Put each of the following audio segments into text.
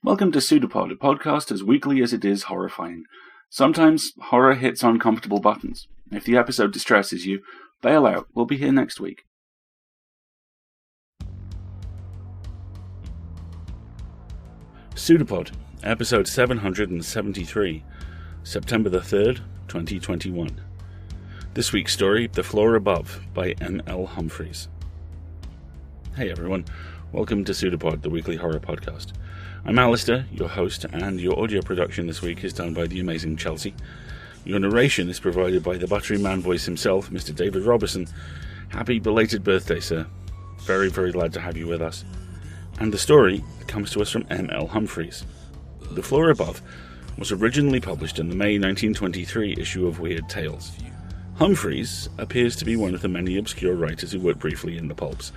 Welcome to PseudoPod, a podcast as weekly as it is horrifying. Sometimes horror hits uncomfortable buttons. If the episode distresses you, bail out. We'll be here next week. PseudoPod, episode 773, September the 3rd, 2021. This week's story, The Floor Above, by M.L. Humphreys. Hey everyone, welcome to PseudoPod, the weekly horror podcast. I'm Alistair, your host, and your audio production this week is done by the amazing Chelsea. Your narration is provided by the Battery Man voice himself, Mr. David Robertson. Happy belated birthday, sir. Very, very glad to have you with us. And the story comes to us from M.L. Humphreys. The Floor Above was originally published in the May 1923 issue of Weird Tales. Humphreys appears to be one of the many obscure writers who worked briefly in the pulps.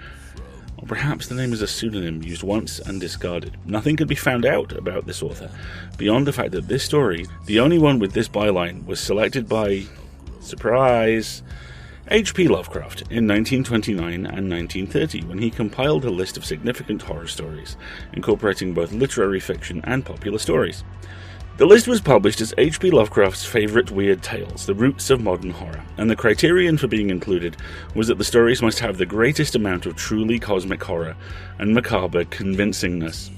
Or perhaps the name is a pseudonym used once and discarded. Nothing could be found out about this author, beyond the fact that this story, the only one with this byline, was selected by, surprise, H.P. Lovecraft in 1929 and 1930, when he compiled a list of significant horror stories, incorporating both literary fiction and popular stories. The list was published as H.P. Lovecraft's favourite weird tales, the roots of modern horror, and the criterion for being included was that the stories must have the greatest amount of truly cosmic horror and macabre convincingness.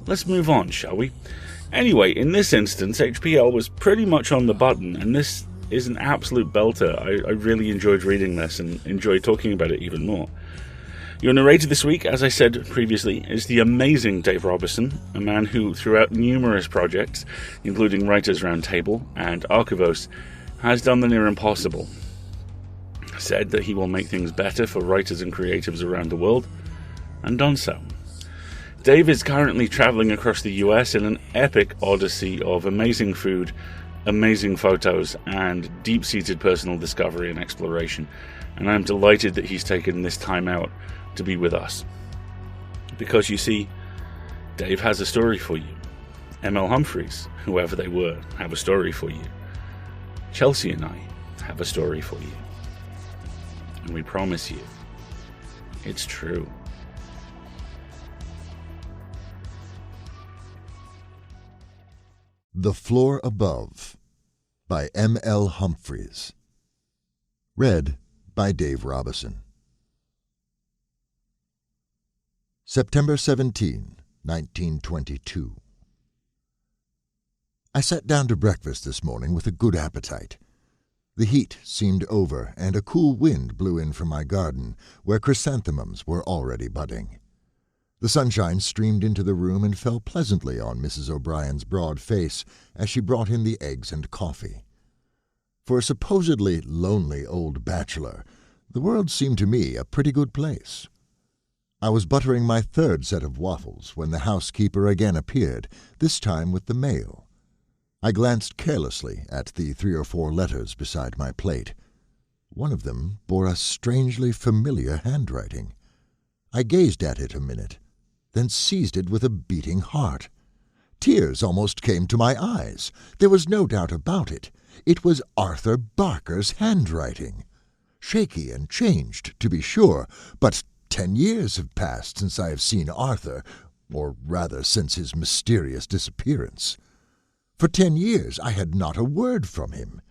Let's move on, shall we? Anyway, in this instance, HPL was pretty much on the button, and this is an absolute belter. I really enjoyed reading this and enjoyed talking about it even more. Your narrator this week, as I said previously, is the amazing Dave Robertson, a man who, throughout numerous projects, including Writers' Roundtable and Archivos, has done the near impossible. Said that he will make things better for writers and creatives around the world, and done so. Dave is currently travelling across the US in an epic odyssey of amazing food, amazing photos, and deep-seated personal discovery and exploration, and I'm delighted that he's taken this time out to be with us. Because you see, Dave has a story for you. M.L. Humphreys, whoever they were, have a story for you. Chelsea and I have a story for you. And we promise you, it's true. The Floor Above by M.L. Humphreys. Read by Dave Robertson. September 17, 1922. I sat down to breakfast this morning with a good appetite. The heat seemed over, and a cool wind blew in from my garden, where chrysanthemums were already budding. The sunshine streamed into the room and fell pleasantly on Mrs. O'Brien's broad face as she brought in the eggs and coffee. For a supposedly lonely old bachelor, the world seemed to me a pretty good place. I was buttering my third set of waffles when the housekeeper again appeared, this time with the mail. I glanced carelessly at the 3 or 4 letters beside my plate. One of them bore a strangely familiar handwriting. I gazed at it a minute, then seized it with a beating heart. Tears almost came to my eyes. There was no doubt about it. It was Arthur Barker's handwriting. Shaky and changed, to be sure, but 10 years have passed since I have seen Arthur, or rather since his mysterious disappearance. For 10 years I had not a word from him.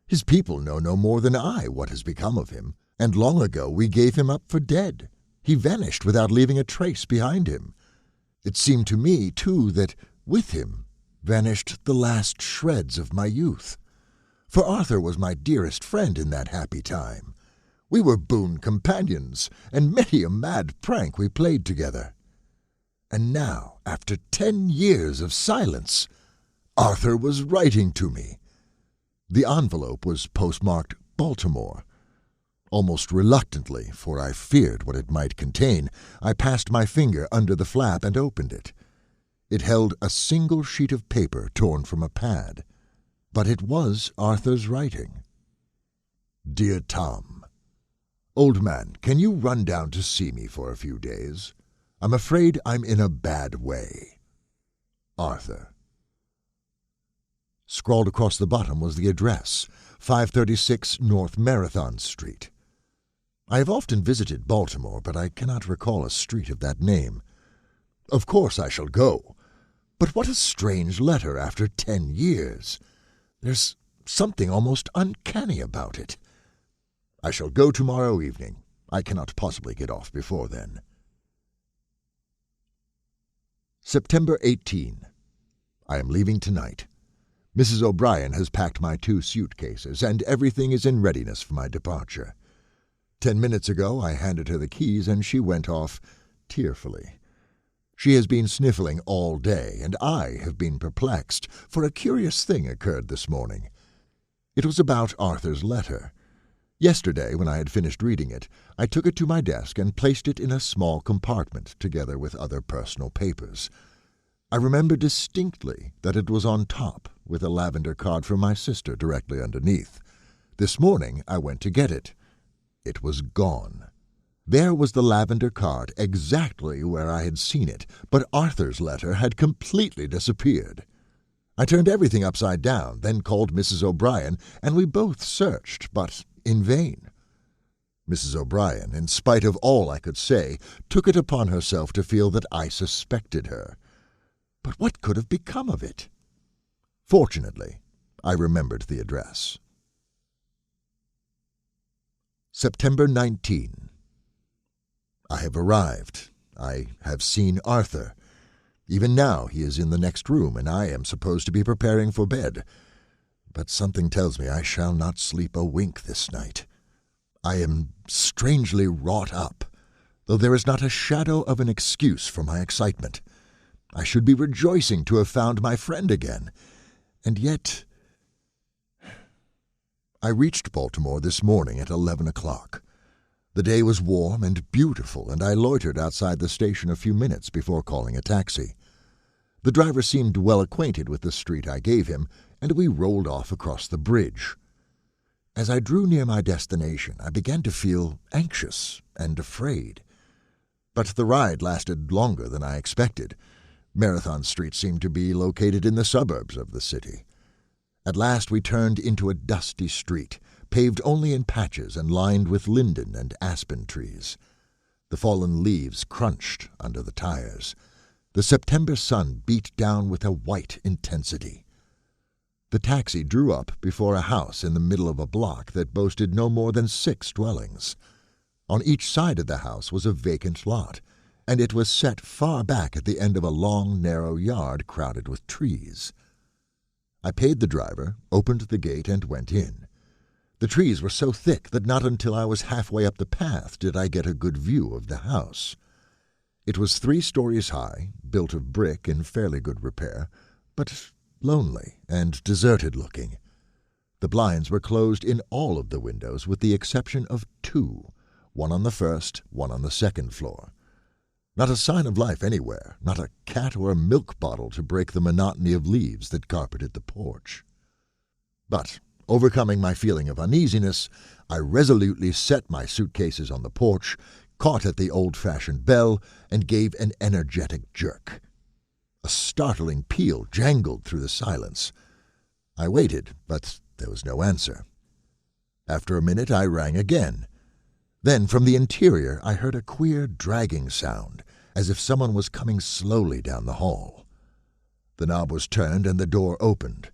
His people know no more than I what has become of him, and long ago we gave him up for dead. He vanished without leaving a trace behind him. It seemed to me, too, that with him vanished the last shreds of my youth. For Arthur was my dearest friend in that happy time. We were boon companions, and many a mad prank we played together. And now, after 10 years of silence, Arthur was writing to me. The envelope was postmarked Baltimore. Almost reluctantly, for I feared what it might contain, I passed my finger under the flap and opened it. It held a single sheet of paper torn from a pad. But it was Arthur's writing. Dear Tom, Old man, can you run down to see me for a few days? I'm afraid I'm in a bad way. Arthur. Scrawled across the bottom was the address, 536 North Marathon Street. I have often visited Baltimore, but I cannot recall a street of that name. Of course I shall go. But what a strange letter after 10 years. There's something almost uncanny about it. I shall go tomorrow evening. I cannot possibly get off before then. September 18. I am leaving tonight. Mrs. O'Brien has packed my 2 suitcases, and everything is in readiness for my departure. 10 minutes ago I handed her the keys, and she went off tearfully. She has been sniffling all day, and I have been perplexed, for a curious thing occurred this morning. It was about Arthur's letter. Yesterday, when I had finished reading it, I took it to my desk and placed it in a small compartment, together with other personal papers. I remember distinctly that it was on top, with a lavender card from my sister directly underneath. This morning I went to get it. It was gone. There was the lavender card exactly where I had seen it, but Arthur's letter had completely disappeared. I turned everything upside down, then called Mrs. O'Brien, and we both searched, but in vain. Mrs. O'Brien, in spite of all I could say, took it upon herself to feel that I suspected her. But what could have become of it? Fortunately, I remembered the address. September 19. I have arrived. I have seen Arthur. Even now he is in the next room, and I am supposed to be preparing for bed. But something tells me I shall not sleep a wink this night. I am strangely wrought up, though there is not a shadow of an excuse for my excitement. I should be rejoicing to have found my friend again, and yet... I reached Baltimore this morning at 11 o'clock. The day was warm and beautiful, and I loitered outside the station a few minutes before calling a taxi. The driver seemed well acquainted with the street I gave him, and we rolled off across the bridge. As I drew near my destination, I began to feel anxious and afraid. But the ride lasted longer than I expected. Marathon Street seemed to be located in the suburbs of the city. At last we turned into a dusty street, paved only in patches and lined with linden and aspen trees. The fallen leaves crunched under the tires. The September sun beat down with a white intensity. The taxi drew up before a house in the middle of a block that boasted no more than 6 dwellings. On each side of the house was a vacant lot, and it was set far back at the end of a long, narrow yard crowded with trees. I paid the driver, opened the gate, and went in. The trees were so thick that not until I was halfway up the path did I get a good view of the house. It was 3 stories high, built of brick in fairly good repair, but lonely and deserted-looking. The blinds were closed in all of the windows with the exception of 2, one on the first, one on the second floor. Not a sign of life anywhere, not a cat or a milk bottle to break the monotony of leaves that carpeted the porch. But, overcoming my feeling of uneasiness, I resolutely set my suitcases on the porch, caught at the old-fashioned bell, and gave an energetic jerk. A startling peal jangled through the silence. I waited, but there was no answer. After a minute I rang again. Then from the interior I heard a queer dragging sound, as if someone was coming slowly down the hall. The knob was turned and the door opened.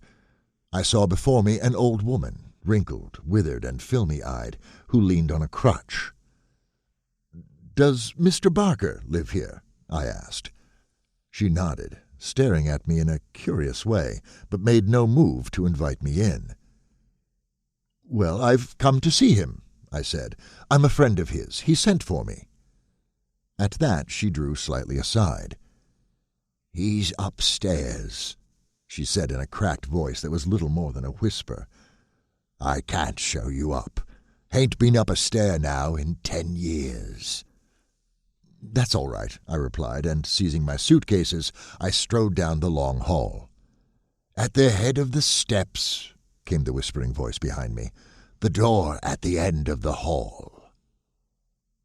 I saw before me an old woman, wrinkled, withered, and filmy-eyed, who leaned on a crutch. "Does Mr. Barker live here?" I asked. She nodded, staring at me in a curious way, but made no move to invite me in. "Well, I've come to see him," I said. "I'm a friend of his. He sent for me." At that she drew slightly aside. "He's upstairs," she said in a cracked voice that was little more than a whisper. "I can't show you up. Hain't been up a stair now in 10 years. "That's all right," I replied, and seizing my suitcases, I strode down the long hall. "At the head of the steps," came the whispering voice behind me. "The door at the end of the hall."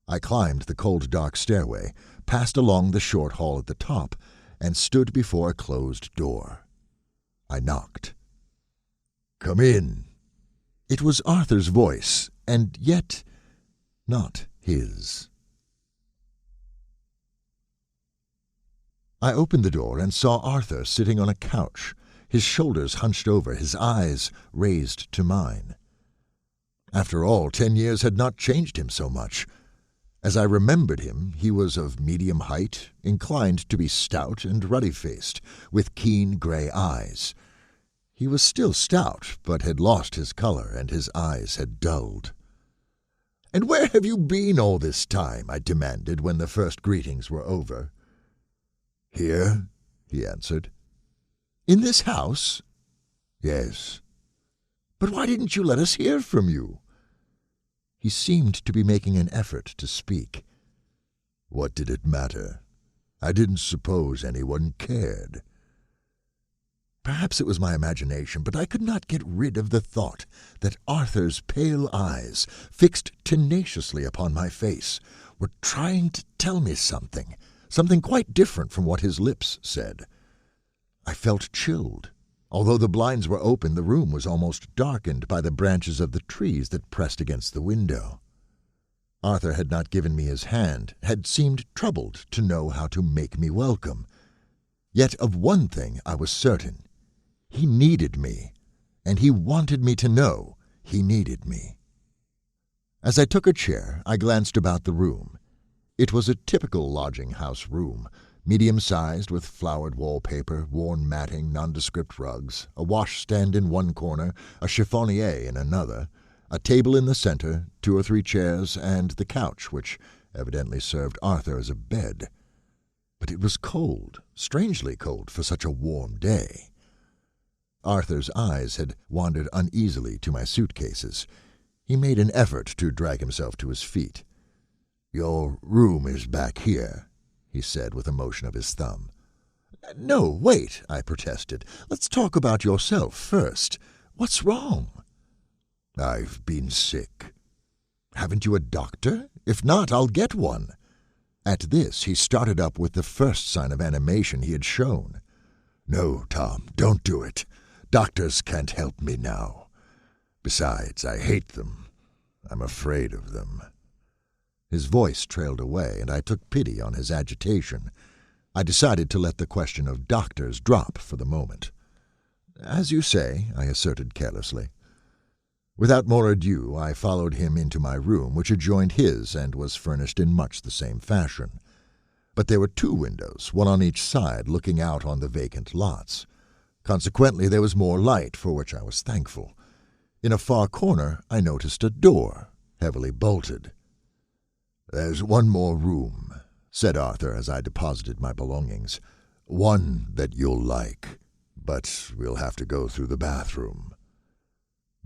I climbed the cold, dark stairway, passed along the short hall at the top, and stood before a closed door. I knocked. "Come in." It was Arthur's voice, and yet not his. I opened the door and saw Arthur sitting on a couch, his shoulders hunched over, his eyes raised to mine. After all, 10 years had not changed him so much. As I remembered him, he was of medium height, inclined to be stout and ruddy-faced, with keen gray eyes. He was still stout, but had lost his color, and his eyes had dulled. "And where have you been all this time?" I demanded when the first greetings were over. "Here," he answered. "In this house?" "Yes." "But why didn't you let us hear from you?" He seemed to be making an effort to speak. What did it matter? I didn't suppose anyone cared. Perhaps it was my imagination, but I could not get rid of the thought that Arthur's pale eyes, fixed tenaciously upon my face, were trying to tell me something quite different from what his lips said. I felt chilled. Although the blinds were open, the room was almost darkened by the branches of the trees that pressed against the window. Arthur had not given me his hand, had seemed troubled to know how to make me welcome. Yet of one thing I was certain. He needed me, and he wanted me to know he needed me. As I took a chair, I glanced about the room. It was a typical lodging-house room, medium-sized, with flowered wallpaper, worn matting, nondescript rugs, a washstand in one corner, a chiffonier in another, a table in the center, 2 or 3 chairs, and the couch, which evidently served Arthur as a bed. But it was cold, strangely cold for such a warm day. Arthur's eyes had wandered uneasily to my suitcases. He made an effort to drag himself to his feet. "Your room is back here," he said with a motion of his thumb. "No, wait," I protested. "Let's talk about yourself first. What's wrong?" "I've been sick." "Haven't you a doctor? If not, I'll get one." At this, he started up with the first sign of animation he had shown. "No, Tom, don't do it. Doctors can't help me now. Besides, I hate them. I'm afraid of them." His voice trailed away, and I took pity on his agitation. I decided to let the question of doctors drop for the moment. "As you say," I asserted carelessly. Without more ado, I followed him into my room, which adjoined his and was furnished in much the same fashion. But there were 2 windows, one on each side, looking out on the vacant lots. Consequently, there was more light, for which I was thankful. In a far corner, I noticed a door, heavily bolted. "There's one more room," said Arthur as I deposited my belongings. "One that you'll like, but we'll have to go through the bathroom."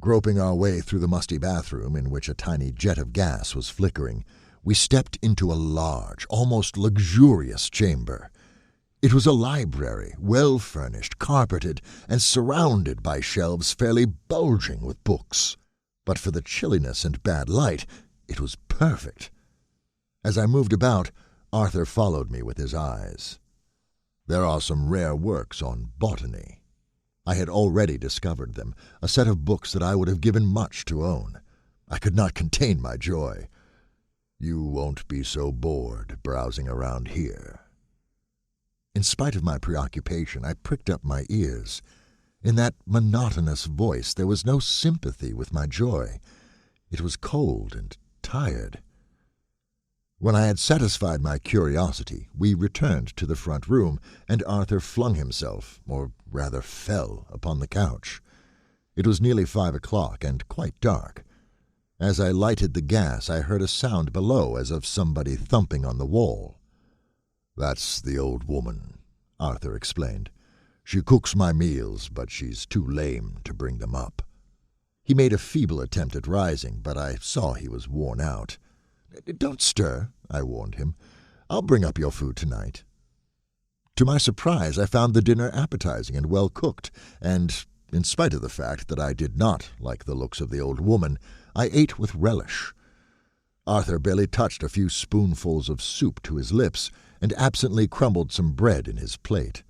Groping our way through the musty bathroom, in which a tiny jet of gas was flickering, we stepped into a large, almost luxurious chamber. It was a library, well-furnished, carpeted, and surrounded by shelves fairly bulging with books. But for the chilliness and bad light, it was perfect. As I moved about, Arthur followed me with his eyes. There are some rare works on botany. I had already discovered them, a set of books that I would have given much to own. I could not contain my joy. "You won't be so bored browsing around here." In spite of my preoccupation, I pricked up my ears. In that monotonous voice there was no sympathy with my joy. It was cold and tired. When I had satisfied my curiosity, we returned to the front room, and Arthur flung himself, or rather fell, upon the couch. It was nearly 5 o'clock and quite dark. As I lighted the gas, I heard a sound below as of somebody thumping on the wall. "That's the old woman," Arthur explained. "She cooks my meals, but she's too lame to bring them up." He made a feeble attempt at rising, but I saw he was worn out. "Don't stir," I warned him. "I'll bring up your food tonight." To my surprise, I found the dinner appetizing and well cooked, and, in spite of the fact that I did not like the looks of the old woman, I ate with relish. Arthur barely touched a few spoonfuls of soup to his lips, and absently crumbled some bread in his plate.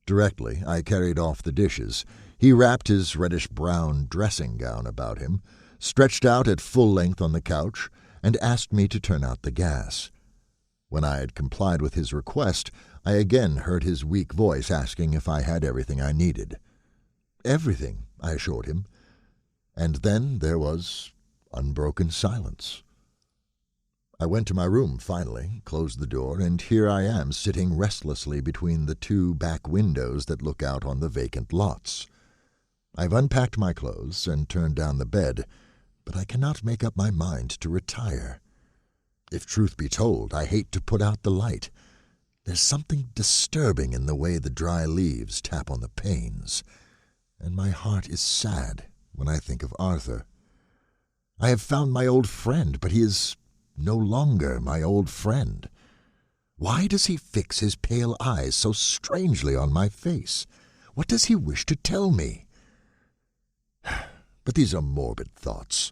Directly I carried off the dishes, he wrapped his reddish-brown dressing-gown about him, stretched out at full length on the couch, and asked me to turn out the gas. When I had complied with his request, I again heard his weak voice asking if I had everything I needed. Everything, I assured him. And then there was unbroken silence. I went to my room finally, closed the door, and here I am sitting restlessly between the two back windows that look out on the vacant lots. I've unpacked my clothes and turned down the bed, but I cannot make up my mind to retire. If truth be told, I hate to put out the light. There's something disturbing in the way the dry leaves tap on the panes, and my heart is sad when I think of Arthur. I have found my old friend, but he is no longer my old friend. Why does he fix his pale eyes so strangely on my face? What does he wish to tell me? But these are morbid thoughts.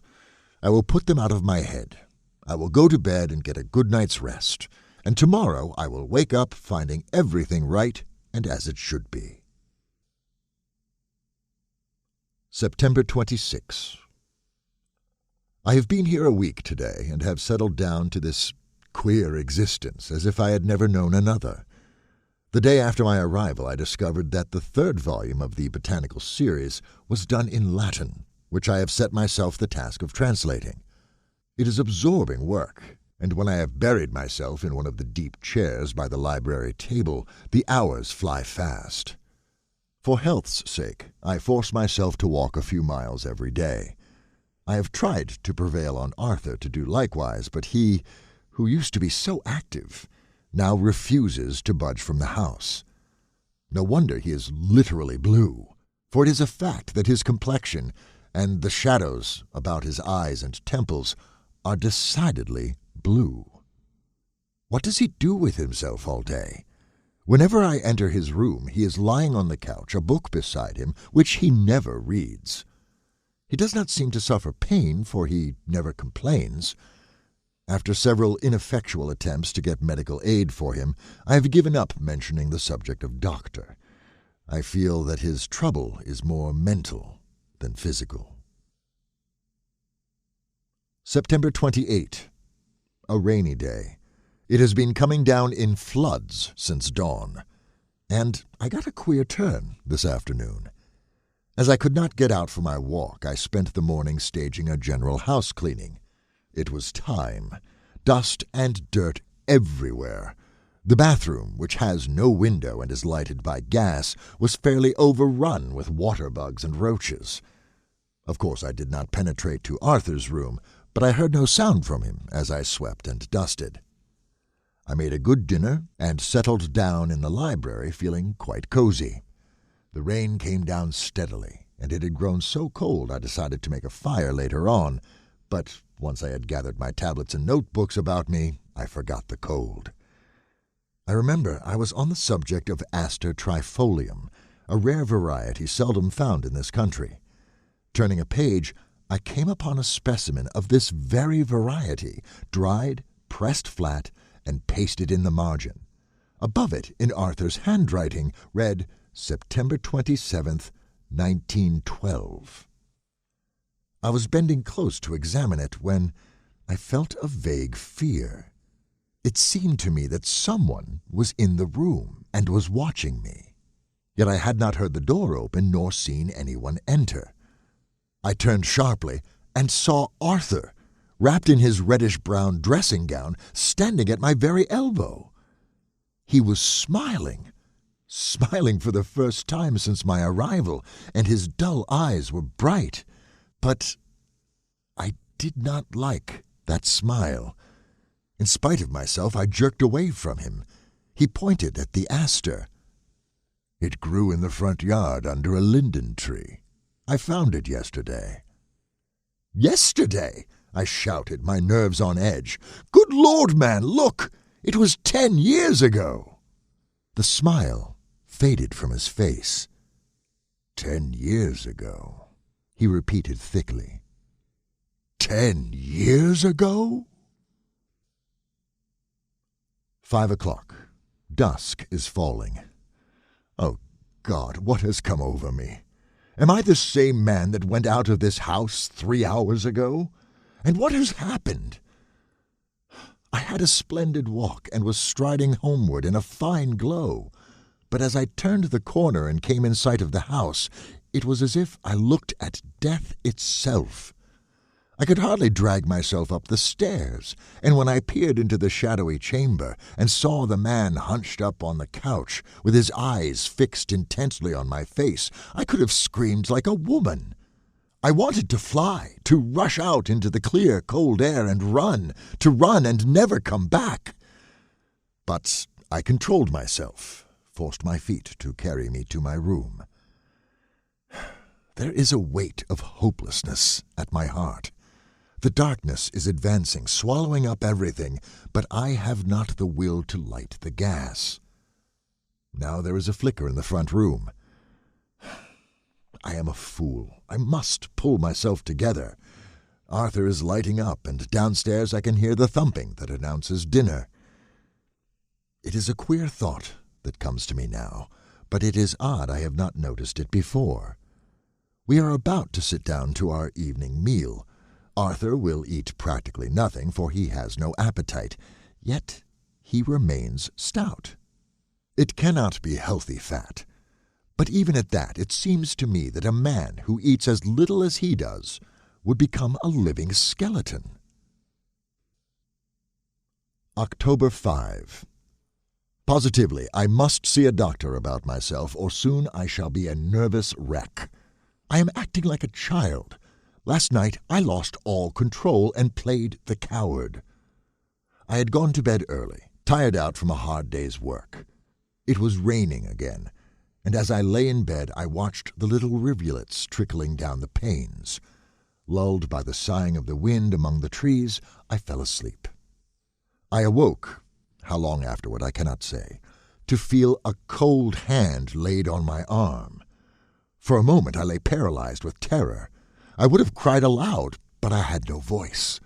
I will put them out of my head. I will go to bed and get a good night's rest, and tomorrow I will wake up finding everything right and as it should be. September 26. I have been here a week today and have settled down to this queer existence as if I had never known another. The day after my arrival I discovered that the third volume of the botanical series was done in Latin, which I have set myself the task of translating. It is absorbing work, and when I have buried myself in one of the deep chairs by the library table, the hours fly fast. For health's sake, I force myself to walk a few miles every day. I have tried to prevail on Arthur to do likewise, but he, who used to be so active, now refuses to budge from the house. No wonder he is literally blue, for it is a fact that his complexion and the shadows about his eyes and temples are decidedly blue. What does he do with himself all day? Whenever I enter his room, he is lying on the couch, a book beside him, which he never reads. He does not seem to suffer pain, for he never complains. After several ineffectual attempts to get medical aid for him, I have given up mentioning the subject of doctor. I feel that his trouble is more mental than physical. September 28. A rainy day. It has been coming down in floods since dawn, and I got a queer turn this afternoon. As I could not get out for my walk, I spent the morning staging a general house cleaning. It was time. Dust and dirt everywhere. The bathroom, which has no window and is lighted by gas, was fairly overrun with water bugs and roaches. Of course, I did not penetrate to Arthur's room, but I heard no sound from him as I swept and dusted. I made a good dinner and settled down in the library feeling quite cozy. The rain came down steadily, and it had grown so cold I decided to make a fire later on, but once I had gathered my tablets and notebooks about me, I forgot the cold. I remember I was on the subject of Aster trifolium, a rare variety seldom found in this country. Turning a page, I came upon a specimen of this very variety, dried, pressed flat, and pasted in the margin. Above it, in Arthur's handwriting, read September 27th, 1912. I was bending close to examine it when I felt a vague fear. It seemed to me that someone was in the room and was watching me. Yet I had not heard the door open nor seen anyone enter. I turned sharply and saw Arthur, wrapped in his reddish-brown dressing gown, standing at my very elbow. He was smiling for the first time since my arrival, and his dull eyes were bright. But I did not like that smile. In spite of myself, I jerked away from him. He pointed at the aster. It grew in the front yard under a linden tree. I found it yesterday. Yesterday? I shouted, my nerves on edge. Good Lord, man, look! It was 10 years ago! The smile faded from his face. 10 years ago, he repeated thickly. 10 years ago? 5 o'clock. Dusk is falling. Oh, God, what has come over me? Am I the same man that went out of this house 3 hours ago? And what has happened? I had a splendid walk and was striding homeward in a fine glow. But as I turned the corner and came in sight of the house, it was as if I looked at death itself. I could hardly drag myself up the stairs, and when I peered into the shadowy chamber and saw the man hunched up on the couch, with his eyes fixed intently on my face, I could have screamed like a woman. I wanted to fly, to rush out into the clear, cold air and to run and never come back. But I controlled myself, forced my feet to carry me to my room. There is a weight of hopelessness at my heart. The darkness is advancing, swallowing up everything, but I have not the will to light the gas. Now there is a flicker in the front room. I am a fool. I must pull myself together. Arthur is lighting up, and downstairs I can hear the thumping that announces dinner. It is a queer thought that comes to me now, but it is odd I have not noticed it before. We are about to sit down to our evening meal. Arthur will eat practically nothing, for he has no appetite, yet he remains stout. It cannot be healthy fat, but even at that it seems to me that a man who eats as little as he does would become a living skeleton. October 5. Positively, I must see a doctor about myself, or soon I shall be a nervous wreck. I am acting like a child. Last night I lost all control and played the coward. I had gone to bed early, tired out from a hard day's work. It was raining again, and as I lay in bed I watched the little rivulets trickling down the panes. Lulled by the sighing of the wind among the trees, I fell asleep. I awoke, how long afterward I cannot say, to feel a cold hand laid on my arm. For a moment I lay paralyzed with terror. I would have cried aloud, but I had no voice.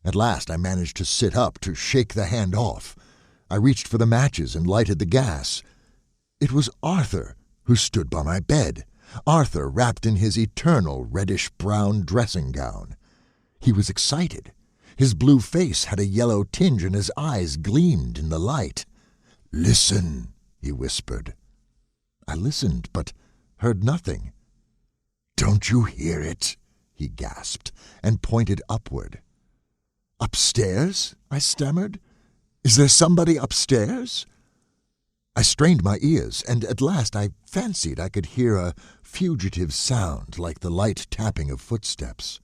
At last I managed to sit up, to shake the hand off. I reached for the matches and lighted the gas. It was Arthur who stood by my bed. Arthur wrapped in his eternal reddish-brown dressing gown. He was excited. His blue face had a yellow tinge and his eyes gleamed in the light. "Listen," he whispered. I listened, but heard nothing. "Don't you hear it?" he gasped, and pointed upward. "Upstairs?" I stammered. "Is there somebody upstairs?" I strained my ears, and at last I fancied I could hear a fugitive sound like the light tapping of footsteps.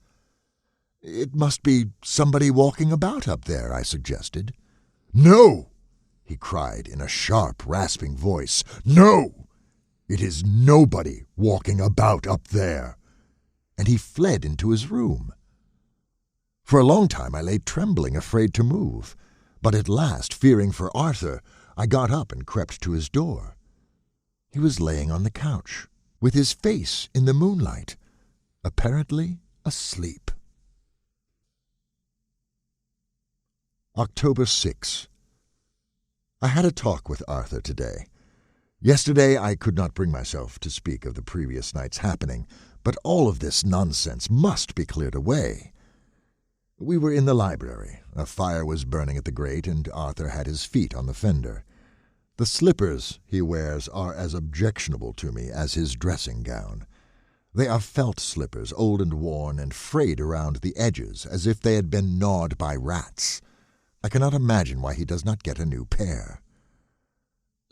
"It must be somebody walking about up there," I suggested. "No!" he cried in a sharp, rasping voice. "No! It is nobody walking about up there." And he fled into his room. For a long time I lay trembling, afraid to move, but at last, fearing for Arthur, I got up and crept to his door. He was laying on the couch, with his face in the moonlight, apparently asleep. October 6. I had a talk with Arthur today. Yesterday I could not bring myself to speak of the previous night's happening, but all of this nonsense must be cleared away. We were in the library. A fire was burning at the grate, and Arthur had his feet on the fender. The slippers he wears are as objectionable to me as his dressing gown. They are felt slippers, old and worn, and frayed around the edges, as if they had been gnawed by rats. I cannot imagine why he does not get a new pair.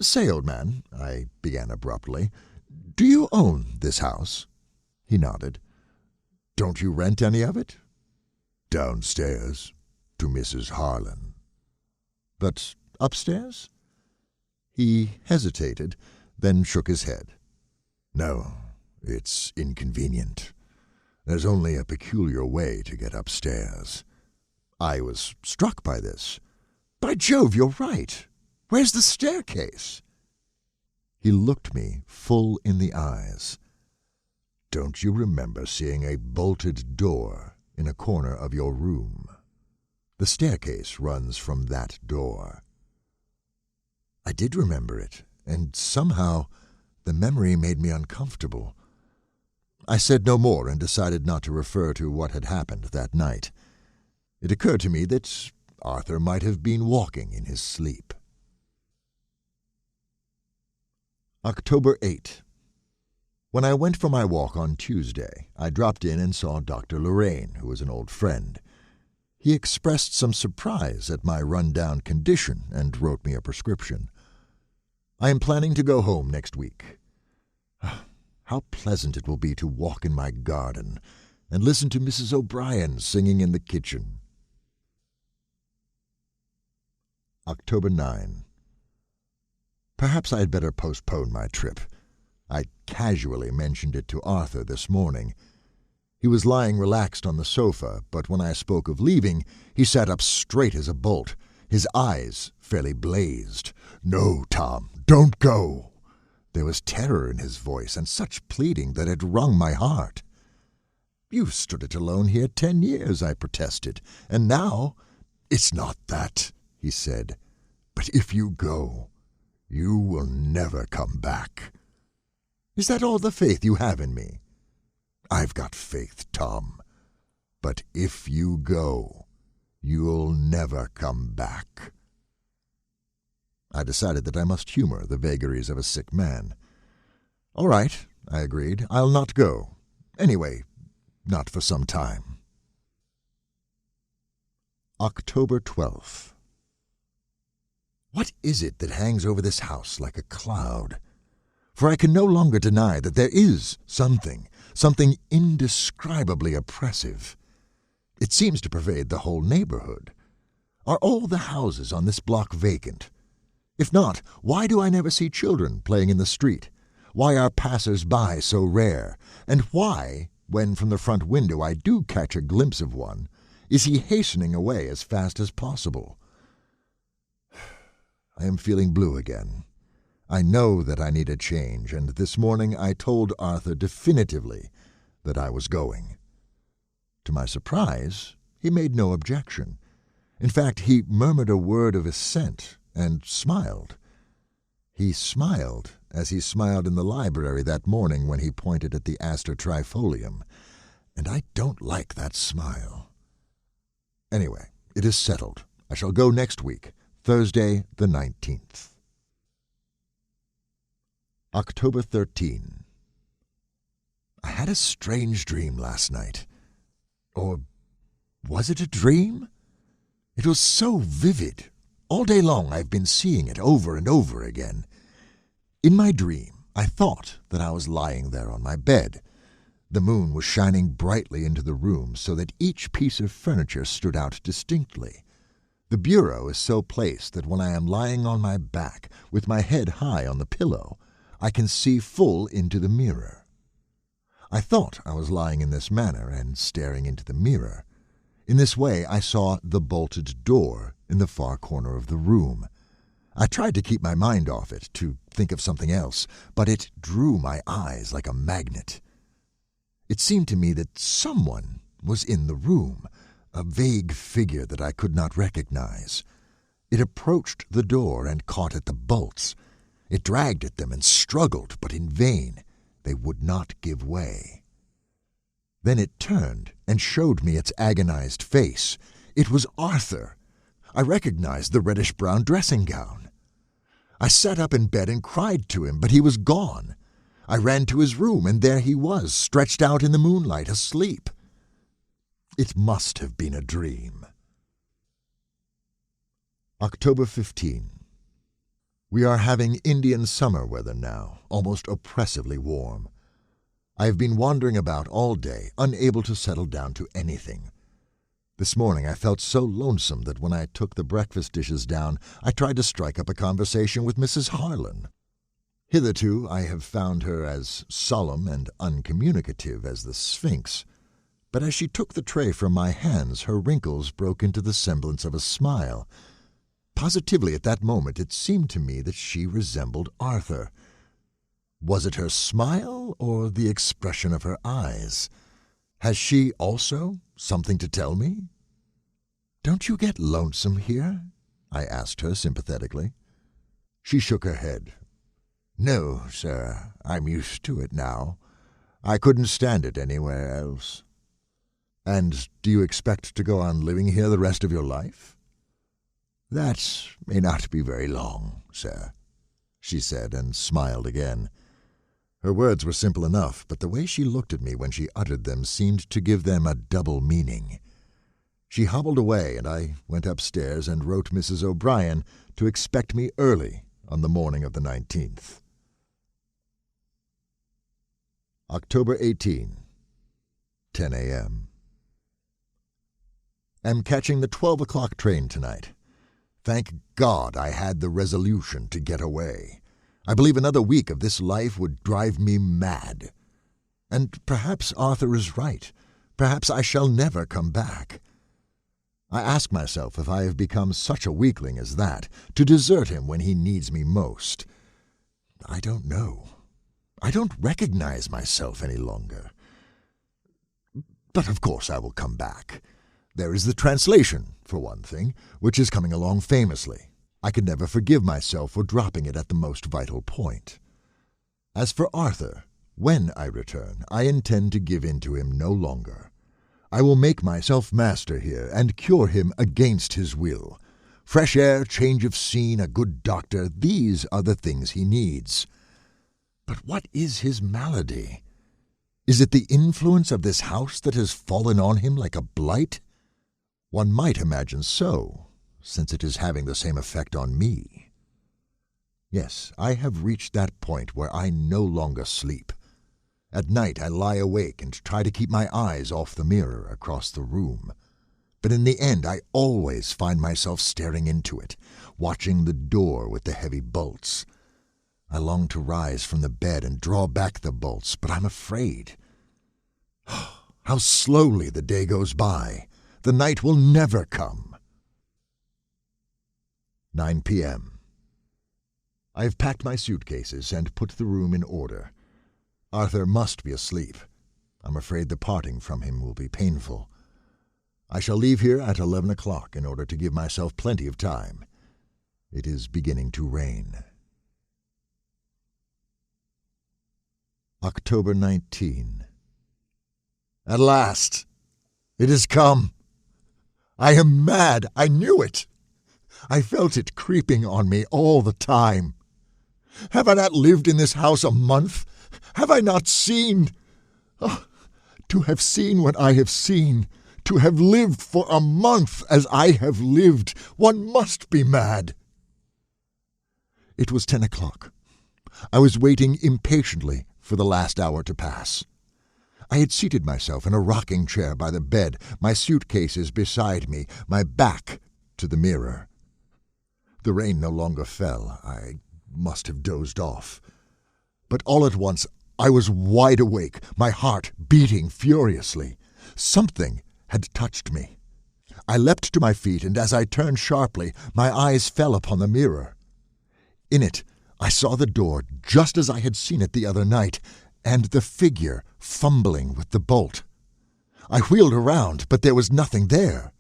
"Say, old man," I began abruptly, "do you own this house?" He nodded. "Don't you rent any of it?" "Downstairs, to Mrs. Harlan." "But upstairs?" He hesitated, then shook his head. "No, it's inconvenient. There's only a peculiar way to get upstairs." I was struck by this. "By Jove, you're right. Where's the staircase?" He looked me full in the eyes. "Don't you remember seeing a bolted door in a corner of your room? The staircase runs from that door." I did remember it, and somehow the memory made me uncomfortable. I said no more and decided not to refer to what had happened that night. It occurred to me that Arthur might have been walking in his sleep. October 8. When I went for my walk on Tuesday, I dropped in and saw Dr. Lorraine, who was an old friend. He expressed some surprise at my run-down condition and wrote me a prescription. I am planning to go home next week. How pleasant it will be to walk in my garden and listen to Mrs. O'Brien singing in the kitchen. October 9. Perhaps I had better postpone my trip. I casually mentioned it to Arthur this morning. He was lying relaxed on the sofa, but when I spoke of leaving, he sat up straight as a bolt. His eyes fairly blazed. "No, Tom, don't go." There was terror in his voice and such pleading that it wrung my heart. "You've stood it alone here 10 years, I protested, and now—" "It's not that," he said, "but if you go, you will never come back." "Is that all the faith you have in me?" "I've got faith, Tom, but if you go, you'll never come back." I decided that I must humor the vagaries of a sick man. "All right," I agreed, "I'll not go. Anyway, not for some time." October 12th. What is it that hangs over this house like a cloud? For I can no longer deny that there is something indescribably oppressive. It seems to pervade the whole neighborhood. Are all the houses on this block vacant? If not, why do I never see children playing in the street? Why are passers-by so rare? And why, when from the front window I do catch a glimpse of one, is he hastening away as fast as possible? I am feeling blue again. I know that I need a change, and this morning I told Arthur definitively that I was going. To my surprise, he made no objection. In fact, he murmured a word of assent and smiled. He smiled as he smiled in the library that morning when he pointed at the aster trifolium, and I don't like that smile. Anyway, it is settled. I shall go next week, Thursday the 19th. October 13. I had a strange dream last night. Or was it a dream? It was so vivid. All day long I've been seeing it over and over again. In my dream, I thought that I was lying there on my bed. The moon was shining brightly into the room so that each piece of furniture stood out distinctly. The bureau is so placed that when I am lying on my back, with my head high on the pillow, I can see full into the mirror. I thought I was lying in this manner and staring into the mirror. In this way I saw the bolted door in the far corner of the room. I tried to keep my mind off it, to think of something else, but it drew my eyes like a magnet. It seemed to me that someone was in the room, a vague figure that I could not recognize. It approached the door and caught at the bolts. It dragged at them and struggled, but in vain. They would not give way. Then it turned and showed me its agonized face. It was Arthur. I recognized the reddish-brown dressing gown. I sat up in bed and cried to him, but he was gone. I ran to his room, and there he was, stretched out in the moonlight, asleep. It must have been a dream. October 15. We are having Indian summer weather now, almost oppressively warm. I have been wandering about all day, unable to settle down to anything. This morning I felt so lonesome that when I took the breakfast dishes down, I tried to strike up a conversation with Mrs. Harlan. Hitherto I have found her as solemn and uncommunicative as the Sphinx, but as she took the tray from my hands, her wrinkles broke into the semblance of a smile. Positively at that moment it seemed to me that she resembled Arthur. Was it her smile or the expression of her eyes? Has she also something to tell me? "Don't you get lonesome here?" I asked her sympathetically. She shook her head. "No, sir, I'm used to it now. I couldn't stand it anywhere else." "And do you expect to go on living here the rest of your life?" "That may not be very long, sir," she said, and smiled again. Her words were simple enough, but the way she looked at me when she uttered them seemed to give them a double meaning. She hobbled away, and I went upstairs and wrote Mrs. O'Brien to expect me early on the morning of the 19th. October 18, 10 a.m. Am catching the 12 o'clock train tonight. Thank God I had the resolution to get away. I believe another week of this life would drive me mad. And perhaps Arthur is right. Perhaps I shall never come back. I ask myself if I have become such a weakling as that, to desert him when he needs me most. I don't know. I don't recognize myself any longer. But of course I will come back. There is the translation, for one thing, which is coming along famously. I could never forgive myself for dropping it at the most vital point. As for Arthur, when I return, I intend to give in to him no longer. I will make myself master here and cure him against his will. Fresh air, change of scene, a good doctor, these are the things he needs. But what is his malady? Is it the influence of this house that has fallen on him like a blight? One might imagine so, since it is having the same effect on me. Yes, I have reached that point where I no longer sleep. At night I lie awake and try to keep my eyes off the mirror across the room. But in the end I always find myself staring into it, watching the door with the heavy bolts. I long to rise from the bed and draw back the bolts, but I'm afraid. How slowly the day goes by. The night will never come. 9 p.m. I have packed my suitcases and put the room in order. Arthur must be asleep. I'm afraid the parting from him will be painful. I shall leave here at 11 o'clock in order to give myself plenty of time. It is beginning to rain. October 19. At last! It has come! I am mad! I knew it! I felt it creeping on me all the time. Have I not lived in this house a month? Have I not seen? Oh, to have seen what I have seen, to have lived for a month as I have lived, one must be mad. It was 10 o'clock. I was waiting impatiently for the last hour to pass. I had seated myself in a rocking chair by the bed, my suitcases beside me, my back to the mirror. The rain no longer fell. I must have dozed off. But all at once I was wide awake, my heart beating furiously. Something had touched me. I leapt to my feet, and as I turned sharply, my eyes fell upon the mirror. In it I saw the door just as I had seen it the other night, and the figure fumbling with the bolt. I wheeled around, but there was nothing there.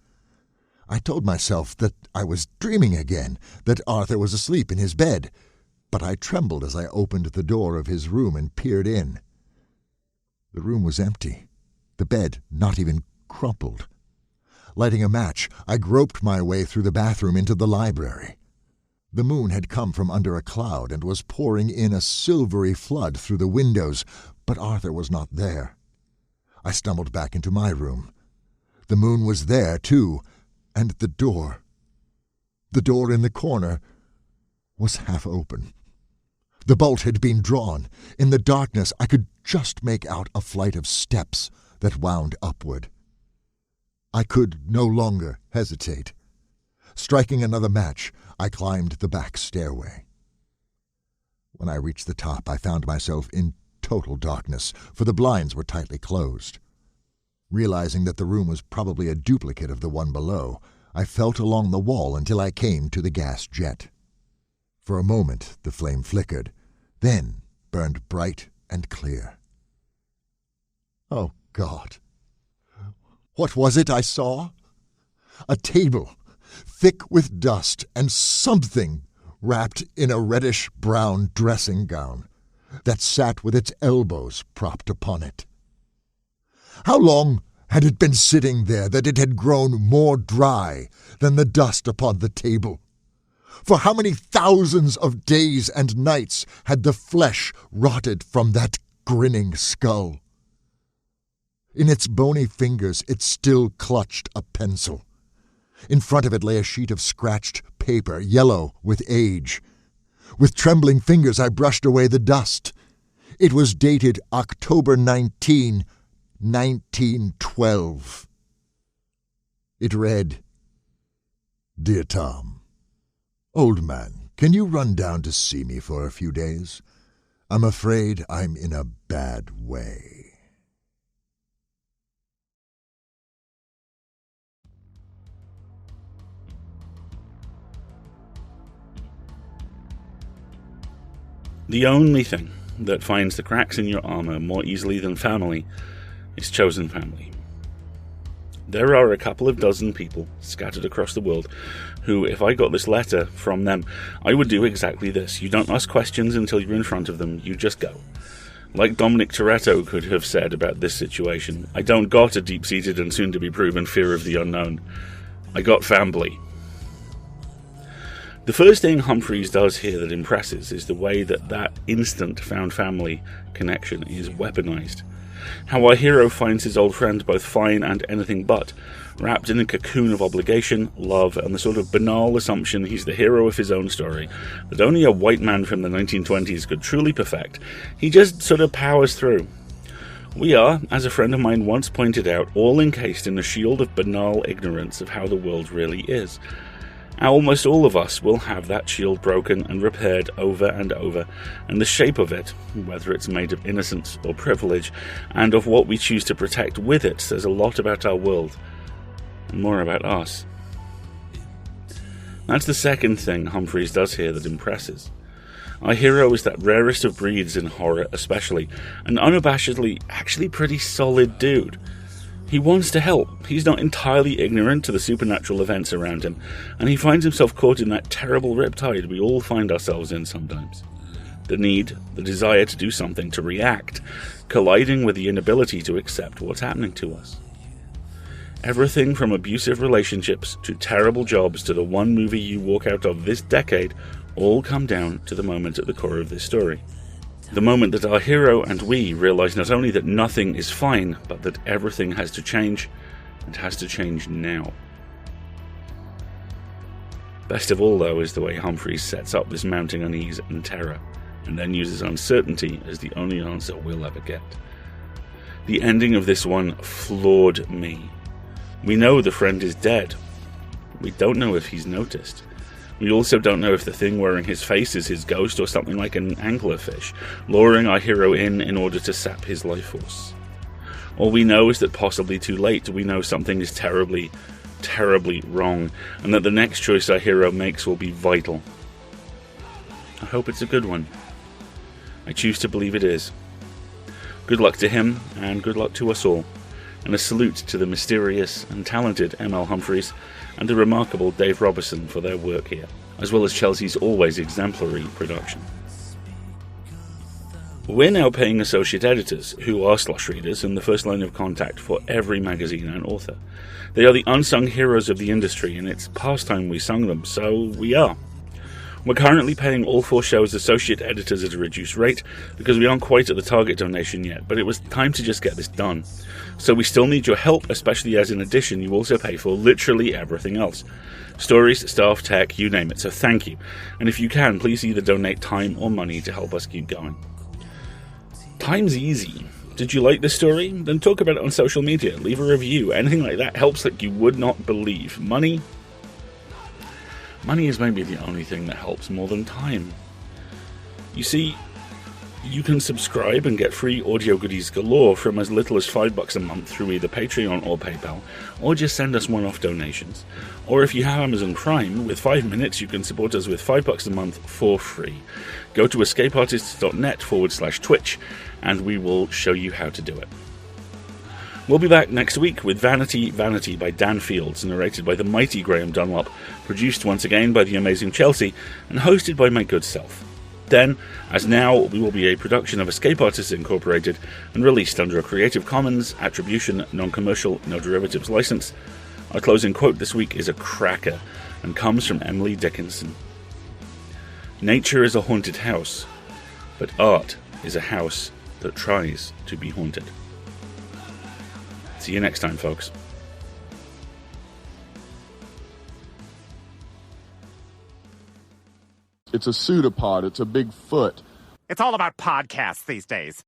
I told myself that I was dreaming again, that Arthur was asleep in his bed, but I trembled as I opened the door of his room and peered in. The room was empty, the bed not even crumpled. Lighting a match, I groped my way through the bathroom into the library. The moon had come from under a cloud and was pouring in a silvery flood through the windows, but Arthur was not there. I stumbled back into my room. The moon was there, too, and the door in the corner, was half open. The bolt had been drawn. In the darkness I could just make out a flight of steps that wound upward. I could no longer hesitate. Striking another match, I climbed the back stairway. When I reached the top, I found myself in total darkness, for the blinds were tightly closed. Realizing that the room was probably a duplicate of the one below, I felt along the wall until I came to the gas jet. For a moment the flame flickered, then burned bright and clear. Oh, God! What was it I saw? A table, thick with dust, and something wrapped in a reddish-brown dressing gown that sat with its elbows propped upon it. How long had it been sitting there that it had grown more dry than the dust upon the table? For how many thousands of days and nights had the flesh rotted from that grinning skull? In its bony fingers it still clutched a pencil. In front of it lay a sheet of scratched paper, yellow with age. With trembling fingers I brushed away the dust. It was dated October 19, 1912. It read, "Dear Tom, old man, can you run down to see me for a few days? I'm afraid I'm in a bad way." The only thing that finds the cracks in your armor more easily than family is chosen family. There are a couple of dozen people scattered across the world who, if I got this letter from them, I would do exactly this. You don't ask questions until you're in front of them, you just go. Like Dominic Toretto could have said about this situation, I don't got a deep-seated and soon-to-be-proven fear of the unknown. I got family. The first thing Humphreys does here that impresses is the way that instant found family connection is weaponized. How our hero finds his old friend both fine and anything but, wrapped in a cocoon of obligation, love, and the sort of banal assumption he's the hero of his own story that only a white man from the 1920s could truly perfect. He just sort of powers through. We are, as a friend of mine once pointed out, all encased in a shield of banal ignorance of how the world really is. Almost all of us will have that shield broken and repaired over and over, and the shape of it, whether it's made of innocence or privilege, and of what we choose to protect with it, says a lot about our world, and more about us. That's the second thing Humphreys does here that impresses. Our hero is that rarest of breeds in horror especially, an unabashedly, actually pretty solid dude. He wants to help. He's not entirely ignorant to the supernatural events around him, and he finds himself caught in that terrible riptide we all find ourselves in sometimes. The need, the desire to do something, to react, colliding with the inability to accept what's happening to us. Everything from abusive relationships to terrible jobs to the one movie you walk out of this decade all come down to the moment at the core of this story. The moment that our hero and we realize not only that nothing is fine, but that everything has to change, and has to change now. Best of all, though, is the way Humphreys sets up this mounting unease and terror, and then uses uncertainty as the only answer we'll ever get. The ending of this one floored me. We know the friend is dead. We don't know if he's noticed. We also don't know if the thing wearing his face is his ghost or something like an anglerfish, luring our hero in order to sap his life force. All we know is that possibly too late we know something is terribly, terribly wrong, and that the next choice our hero makes will be vital. I hope it's a good one. I choose to believe it is. Good luck to him, and good luck to us all, and a salute to the mysterious and talented M.L. Humphreys and the remarkable Dave Robertson for their work here, as well as Chelsea's always exemplary production. We're now paying associate editors, who are slosh readers and the first line of contact for every magazine and author. They are the unsung heroes of the industry, and it's past time we sung them, so we are. We're currently paying all 4 shows associate editors at a reduced rate because we aren't quite at the target donation yet, but it was time to just get this done. So we still need your help, especially as in addition you also pay for literally everything else. Stories, staff, tech, you name it, so thank you. And if you can, please either donate time or money to help us keep going. Time's easy. Did you like this story? Then talk about it on social media, leave a review, anything like that helps like you would not believe. Money is maybe the only thing that helps more than time. You see, you can subscribe and get free audio goodies galore from as little as $5 a month through either Patreon or PayPal, or just send us one-off donations. Or if you have Amazon Prime, with 5 minutes you can support us with $5 a month for free. Go to escapeartists.net/Twitch and we will show you how to do it. We'll be back next week with Vanity, Vanity by Dan Fields, narrated by the mighty Graham Dunlop, produced once again by the amazing Chelsea, and hosted by my good self. Then, as now, we will be a production of Escape Artists Incorporated and released under a Creative Commons Attribution Non-Commercial No Derivatives license. Our closing quote this week is a cracker and comes from Emily Dickinson. Nature is a haunted house, but art is a house that tries to be haunted. See you next time, folks. It's a PseudoPod. It's a big foot. It's all about podcasts these days.